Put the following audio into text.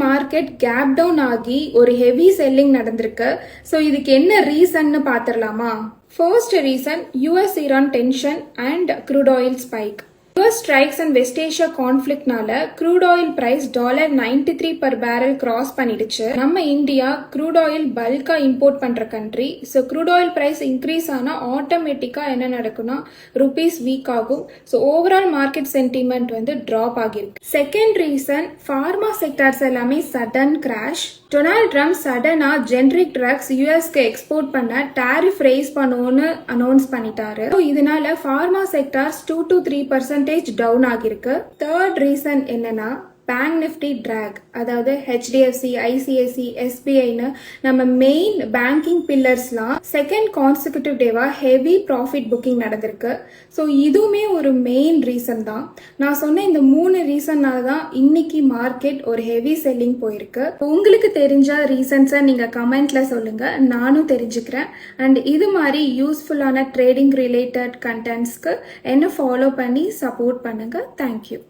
Market gap down ஆகி ஒரு heavy selling நடந்திருக்கு. ஸோ இதுக்கு என்ன ரீசன்னு பார்த்துடலாமா? First reason US Iran tension and crude oil spike. US strikes and West Asia conflictனால crude oil price $93 per barrel cross பண்ணிடுச்சு. நம்ம இந்தியா crude oil பல்கா இம்போர்ட் பண்ற country. So crude oil price increase ஆனா ஆட்டோமேட்டிக்கா என்ன நடக்கும்னா ருபீஸ் வீக் ஆகும். ஸோ ஓவரால் மார்க்கெட் சென்டிமெண்ட் வந்து ட்ராப் ஆகிருக்கு. செகண்ட் ரீசன் ஃபார்மா செக்டார்ஸ் எல்லாமே சடன் கிராஷ். டொனால்ட் ட்ரம்ப் சடனா ஜென்ரிக் ட்ரக்ஸ் யூஎஸ்க்கு எக்ஸ்போர்ட் பண்ண டாரிஃப் ரைஸ் பண்ணுவோன்னு அனௌன்ஸ் பண்ணிட்டாரு. இதனால ஃபார்மா செக்டார்ஸ் 2 to 3% டவுன் ஆகிருக்கு. தேர்ட் ரீசன் என்னன்னா பேங்க் நிஃப்டி டிராக், அதாவது ஹெச்டிஎஃப்சி, ஐசிஐசி, எஸ்பிஐன்னு நம்ம மெயின் பேங்கிங் பில்லர்ஸ்லாம் செகண்ட் கான்சிக்யூட்டிவ் டேவா ஹெவி ப்ராஃபிட் புக்கிங் நடந்திருக்கு. ஸோ இதுவுமே ஒரு மெயின் ரீசன் தான். நான் சொன்ன இந்த 3 ரீசன்னால தான் இன்னைக்கு மார்க்கெட் ஒரு ஹெவி செல்லிங் போயிருக்கு. உங்களுக்கு தெரிஞ்ச ரீசன்ஸை நீங்க கமெண்ட்ல சொல்லுங்க, நானும் தெரிஞ்சுக்கிறேன். அண்ட் இது மாதிரி யூஸ்ஃபுல்லான ட்ரேடிங் ரிலேட்டட் கண்டென்ட்ஸ்க்கு என்ன ஃபாலோ பண்ணி சப்போர்ட் பண்ணுங்க. தேங்க்யூ.